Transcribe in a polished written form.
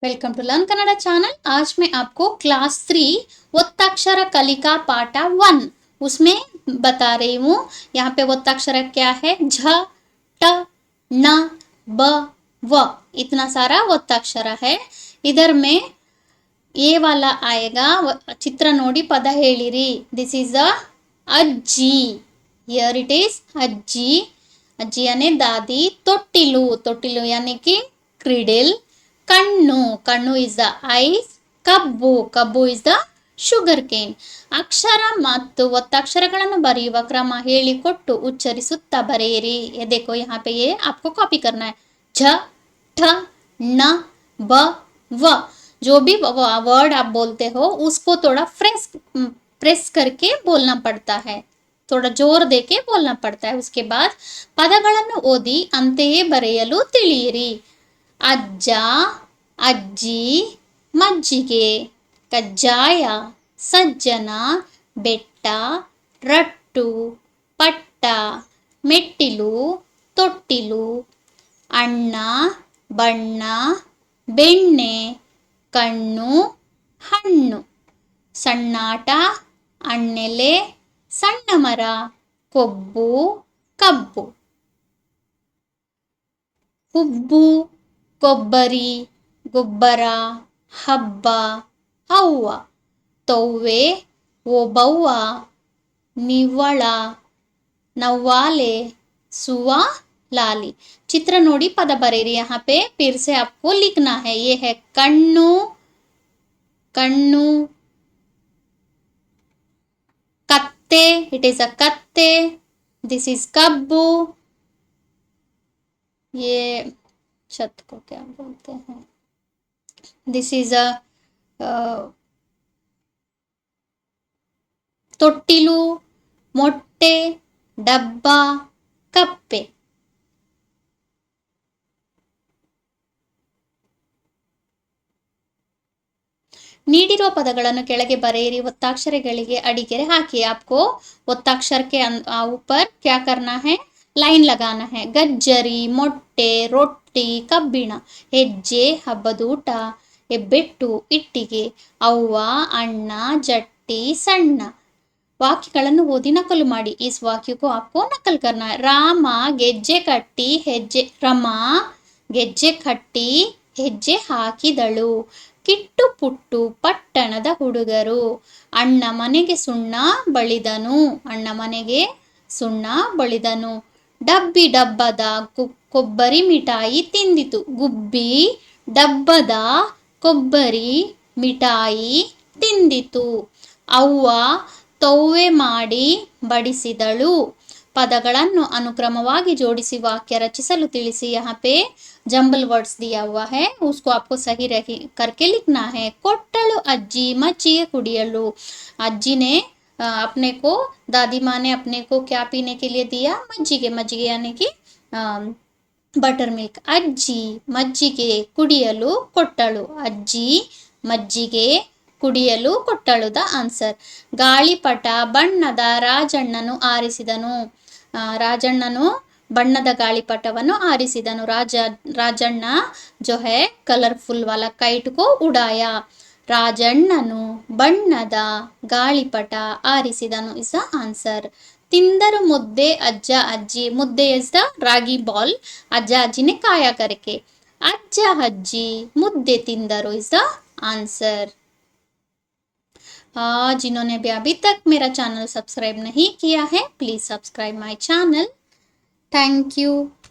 Welcome to learn Kannada channel. आज मैं आपको क्लास 3 ಒತ್ತಕ್ಷರ कलिका पाठ 1 उसमें बता रही हूँ। यहाँ पे ಒತ್ತक्षರ क्या है, झ ट न ब व, इतना सारा ಒತ್ತಕ್ಷರ है। इधर में ये वाला आएगा, चित्र नोडी पद ಹೇಳಿರಿ। This is a ajji, here it is ajji. अज्जी यानी दादी। ತೊಟ್ಟಿಲು, ತೊಟ್ಟಿಲು यानी कि क्रीडल। ಕಣ್ಣು, ಕಣ್ಣು ಇಸ್ ದ ಐಸ್। ಕಬ್ಬು, ಕಬ್ಬು ಇಸ್ ದ ಶುಗರ್ ಕೇನ್। ಅಕ್ಷರ ಮತ್ತು ಒತ್ತಕ್ಷರಗಳನ್ನು ಬರೆಯುವ ಕ್ರಮ ಹೇಳಿಕೊಟ್ಟು ಉಚ್ಚರಿಸುತ್ತಾ ಬರೆಯಿರಿ। ये देखो यहाँ पे ये आपको कॉपी करना है। झ ठ न ब व, जो भी वर्ड आप बोलते हो उसको थोड़ा प्रेस करके बोलना पड़ता है, थोड़ा जोर देके बोलना पड़ता है। उसके बाद ಪದಗಳನ್ನು ಓದಿ ಅಂತೆಯೇ ಬರೆಯಲು ತಿಳಿಯಿರಿ। ಅಜ್ಜ, ಅಜ್ಜಿ, ಮಜ್ಜಿಗೆ, ಕಜ್ಜಾಯ, ಸಜ್ಜನ, ಬೆಟ್ಟ, ರಟ್ಟು, ಪಟ್ಟ, ಮೆಟ್ಟಿಲು, ತೊಟ್ಟಿಲು, ಅಣ್ಣ, ಬಣ್ಣ, ಬೆಣ್ಣೆ, ಕಣ್ಣು, ಹಣ್ಣು, ಸಣ್ಣಾಟ, ಅಣ್ಣೆಲೆ, ಸಣ್ಣ ಮರ, ಕೊಬ್ಬು, ಕಬ್ಬು, ಹುಬ್ಬು, ಕೊಬ್ಬರಿ, ಗೊಬ್ಬರ, ಹಬ್ಬ, ಅವ್ವ, ತವ್ವೆ, ಓಬವ್ವ, ನಿವ್ವಳ, नव्वाले, सुआ, लाली। चित्र नोडी पद बरेरी। यहाँ पे फिर से आपको लिखना है। ये है कण्णु, कण्णु, कत्ते, इट इज अ कत्ते। दिस इज कब्बू, ये छत को क्या बोलते हैं, दिस इज अ ತೊಟ್ಟಿಲು, ಮೊಟ್ಟೆ, ಡಬ್ಬ, ಕಪ್ಪೆ। ನೀಡಿರುವ ಪದಗಳನ್ನು ಕೆಳಗೆ ಬರೆಯಿರಿ, ಒತ್ತಾಕ್ಷರಗಳಿಗೆ ಅಡಿಗೆರೆ ಹಾಕಿ। आपको ಒತ್ತಾಕ್ಷರ के ऊपर क्या करना है, लाइन लगाना है। ಗಜ್ಜರಿ, ಮೊಟ್ಟೆ, ರೊಟ್ಟಿ, ಕಬ್ಬಿಣ, ಹೆಜ್ಜೆ, ಹಬ್ಬದೂಟ, ಹೆಬ್ಬೆಟ್ಟು, ಇಟ್ಟಿಗೆ, ಅವ್ವ, ಅಣ್ಣ, ಜಟ್ಟಿ, ಸಣ್ಣ। ವಾಕ್ಯಗಳನ್ನು ಓದಿ ನಕಲು ಮಾಡಿ। इस वाक्य को आपको नकल करना है। ರಾಮ ಗೆಜ್ಜೆ ಕಟ್ಟಿ ಹೆಜ್ಜೆ, ರಮಾ ಗೆಜ್ಜೆ ಕಟ್ಟಿ ಹೆಜ್ಜೆ ಹಾಕಿದಳು। ಕಿಟ್ಟು ಪುಟ್ಟು ಪಟ್ಟಣದ ಹುಡುಗರು। ಅಣ್ಣ ಮನೆಗೆ ಸುಣ್ಣ ಬಳಿದನು, ಅಣ್ಣ ಮನೆಗೆ ಸುಣ್ಣ ಬಳಿದನು। ಡಬ್ಬಿ ಡಬ್ಬದ ಕೊಬ್ಬರಿ ಮಿಠಾಯಿ ತಿಂದಿತು। ಗುಬ್ಬಿ ಡಬ್ಬದ ಕೊಬ್ಬರಿ ಮಿಠಾಯಿ ತಿಂದಿತು। ಅವ್ವ ತವ್ವೆ ಮಾಡಿ ಬಡಿಸಿದಳು। ಪದಗಳನ್ನು ಅನುಕ್ರಮವಾಗಿ ಜೋಡಿಸಿ ವಾಕ್ಯ रचिसलु ತಿಳಿಸಿ। यहाँ पे जंबल वर्ड्स दिया हुआ है, उसको आपको सही करके लिखना है। ಕೊಟ್ಟಳು ಅಜ್ಜಿ ಮಜ್ಜಿಗೆ ಕುಡಿಯಲು। अज्जी ने अपने को, दादी माँ ने अपने को क्या पीने के लिए दिया, मज्जिगे। मज्जिगे यानी कि बटर मिल्क। ಅಜ್ಜಿ ಮಜ್ಜಿಗೆ ಕುಡಿಯಲು ಕೊಟ್ಟಳು। ಅಜ್ಜಿ ಮಜ್ಜಿಗೆ ಕುಡಿಯಲು ಕೊಟ್ಟಳು, ದ ಆನ್ಸರ್। ಗಾಳಿಪಟ ಬಣ್ಣದ ರಾಜಣ್ಣನು ಆರಿಸಿದನು। ರಾಜಣ್ಣನು ಬಣ್ಣದ ಗಾಳಿಪಟವನ್ನು ಆರಿಸಿದನು। ರಾಜಣ್ಣ जो है कलरफुल वाला काइट को उड़ाया। ರಾಜಣ್ಣನು ಬಣ್ಣದ ಗಾಳಿಪಟ ಆರಿಸಿದನು, ಇಸ್ ದ ಆನ್ಸರ್। ತಿಂದರು ಮುದ್ದೆ ಅಜ್ಜ ಅಜ್ಜಿ। ಮುದ್ದೆ ಇಸ್ ದ ರಾಗಿ ಬಾಲ್, ಅಜ್ಜ ಅಜ್ಜಿ ने खाया करके। ಅಜ್ಜ ಅಜ್ಜಿ ಮುದ್ದೆ ತಿಂದರು, ಇಸ್ ದ आंसर। जिन्होंने भी अभी तक मेरा चैनल सब्सक्राइब नहीं किया है, please subscribe my channel. Thank you.